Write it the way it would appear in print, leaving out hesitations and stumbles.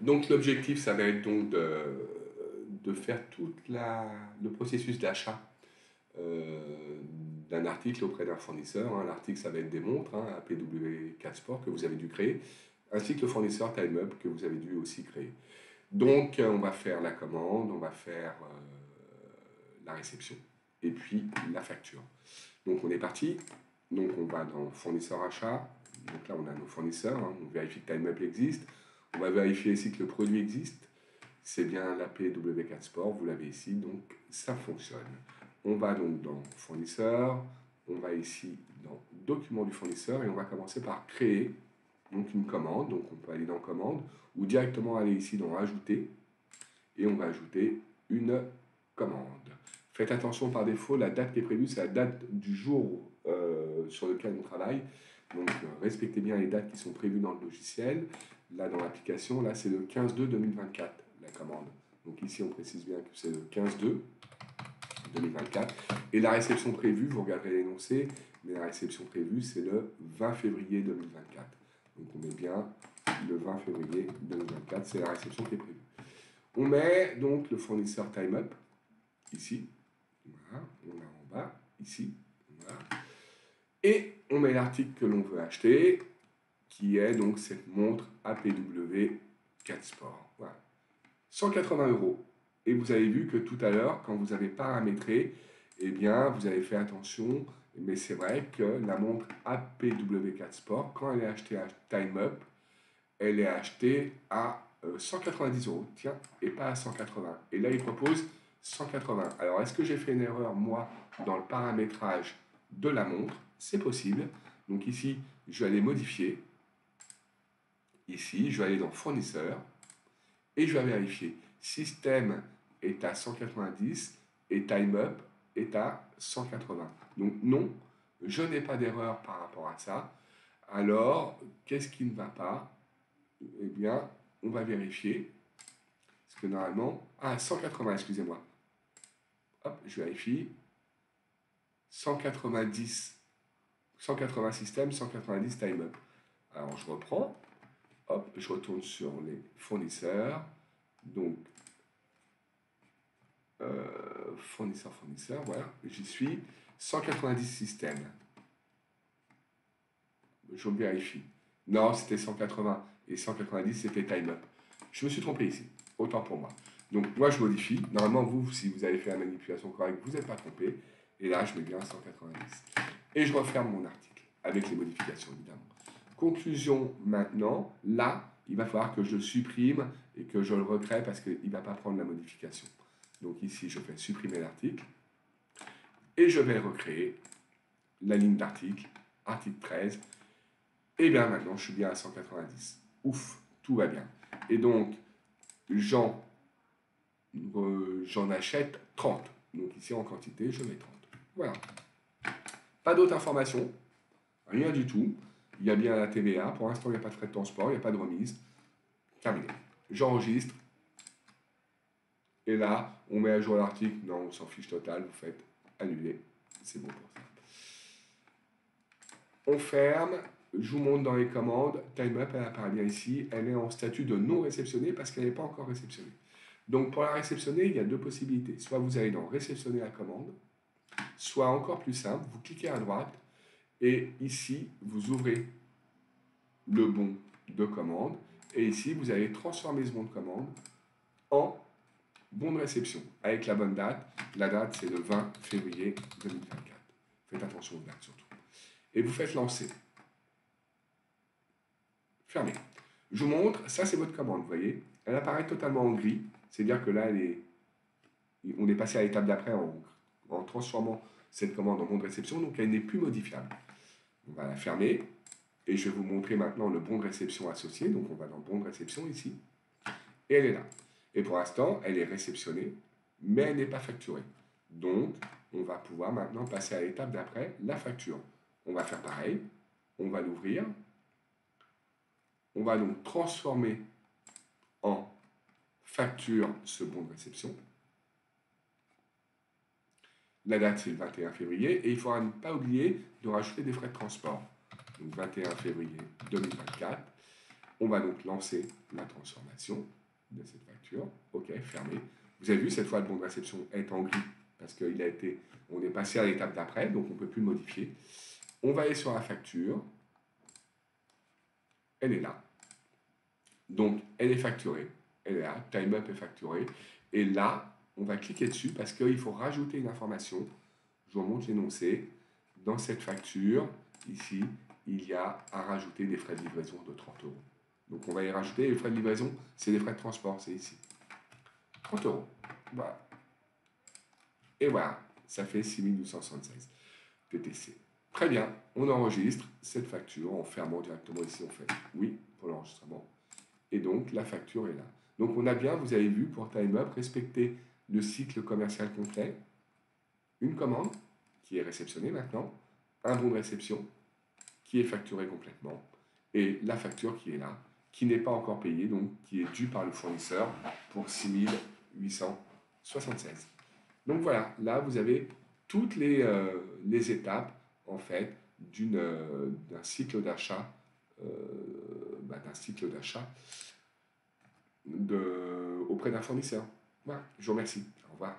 Donc l'objectif, ça va être donc de faire tout le processus d'achat euh, d'un article auprès d'un fournisseur, hein. L'article, ça va être des montres, hein, APW4 Sport que vous avez dû créer, ainsi que le fournisseur Time Up que vous avez dû aussi créer. Donc on va faire la commande, on va faire la réception et puis la facture. Donc on est parti, donc on va dans fournisseur achat, donc là on a nos fournisseurs, hein, on vérifie que Time Up existe, on va vérifier ici que le produit existe, c'est bien l'APW4 Sport, vous l'avez ici, donc ça fonctionne. On va donc dans fournisseur, on va ici dans document du fournisseur et on va commencer par créer donc une commande. Donc on peut aller dans commande ou directement aller ici dans ajouter et on va ajouter une commande. Faites attention, par défaut, la date qui est prévue, c'est la date du jour sur lequel on travaille. Donc respectez bien les dates qui sont prévues dans le logiciel. Là, dans l'application, là, c'est le 15/2/2024, la commande. Donc ici, on précise bien que c'est le 15/2/2024. Et la réception prévue, vous regarderez l'énoncé, mais la réception prévue, c'est le 20 février 2024. Donc on met bien le 20 février 2024, c'est la réception qui est prévue. On met donc le fournisseur TimeUp, ici, voilà, on a en bas, ici, voilà. Et on met l'article que l'on veut acheter, qui est donc cette montre APW 4 Sport. Voilà. 180 €. Et vous avez vu que tout à l'heure, quand vous avez paramétré, eh bien, vous avez fait attention, mais c'est vrai que la montre APW4 Sport, quand elle est achetée à Time Up, elle est achetée à 190 €, tiens, et pas à 180. Et là, il propose 180. Alors, est-ce que j'ai fait une erreur, moi, dans le paramétrage de la montre? C'est possible. Donc ici, je vais aller modifier. Ici, je vais aller dans fournisseur et je vais vérifier. Système est à 190 et Time Up est à 180. Donc non, je n'ai pas d'erreur par rapport à ça. Alors, qu'est-ce qui ne va pas? Eh bien, on va vérifier. Parce que normalement... Ah, 180, excusez-moi. Hop, je vérifie. 190. 180 système, 190 Time Up. Alors, je reprends. Hop, je retourne sur les fournisseurs. Donc, fournisseur, voilà, j'y suis. 190 systèmes. Je vérifie. Non, c'était 180 et 190 c'était Time Up. Je me suis trompé ici. Autant pour moi. Donc moi je modifie. Normalement vous, si vous avez fait la manipulation correcte, vous n'êtes pas trompé. Et là je mets bien 190. Et je referme mon article avec les modifications évidemment. Conclusion maintenant, là, il va falloir que je le supprime et que je le recrée parce qu'il ne va pas prendre la modification. Donc ici je fais supprimer l'article et je vais recréer la ligne d'article, article 13. Et bien maintenant, je suis bien à 190. Ouf, tout va bien. Et donc, j'en achète 30. Donc ici, en quantité, je mets 30. Voilà. Pas d'autres informations. Rien du tout. Il y a bien la TVA. Pour l'instant, il n'y a pas de frais de transport, il n'y a pas de remise. Terminé. J'enregistre. Et là, on met à jour l'article. Non, on s'en fiche total. Vous faites annuler. C'est bon pour ça. On ferme. Je vous montre dans les commandes. Time Up, elle apparaît bien ici. Elle est en statut de non réceptionnée parce qu'elle n'est pas encore réceptionnée. Donc pour la réceptionner, il y a deux possibilités. Soit vous allez dans réceptionner la commande, soit encore plus simple, vous cliquez à droite et ici, vous ouvrez le bon de commande. Et ici, vous allez transformer ce bon de commande en bon de réception avec la bonne date. La date, c'est le 20 février 2024. Faites attention aux dates surtout. Et vous faites lancer. Fermé. Je vous montre, ça c'est votre commande, vous voyez. Elle apparaît totalement en gris. C'est-à-dire que là, on est passé à l'étape d'après en transformant cette commande en bon de réception, donc elle n'est plus modifiable. On va la fermer. Et je vais vous montrer maintenant le bon de réception associé. Donc on va dans bon de réception ici. Et elle est là. Et pour l'instant, elle est réceptionnée, mais elle n'est pas facturée. Donc, on va pouvoir maintenant passer à l'étape d'après, la facture. On va faire pareil. On va l'ouvrir. On va donc transformer en facture ce bon de réception. La date, c'est le 21 février. Et il faudra ne pas oublier de rajouter des frais de transport. Donc 21 février 2024. On va donc lancer la transformation de cette facture. OK, fermé. Vous avez vu, cette fois, le bon de réception est en gris parce on est passé à l'étape d'après, donc on ne peut plus le modifier. On va aller sur la facture. Elle est là. Donc, elle est facturée. Elle est là. Time Up est facturé. Et là, on va cliquer dessus parce qu'il faut rajouter une information. Je vous remonte l'énoncé. Dans cette facture, ici, il y a à rajouter des frais de livraison de 30 euros. Donc, on va y rajouter les frais de livraison, c'est les frais de transport, c'est ici. 30 euros. Voilà. Et voilà, ça fait 6 1276 TTC. Très bien, on enregistre cette facture en fermant directement ici, on fait oui pour l'enregistrement. Et donc, la facture est là. Donc, on a bien, vous avez vu, pour Time Up, respecté le cycle commercial complet, une commande qui est réceptionnée maintenant, un bon de réception qui est facturé complètement, et la facture qui est là, qui n'est pas encore payée, donc qui est due par le fournisseur pour 6 876. Donc voilà, là vous avez toutes les étapes en fait d'un cycle d'achat, auprès d'un fournisseur. Voilà, je vous remercie. Au revoir.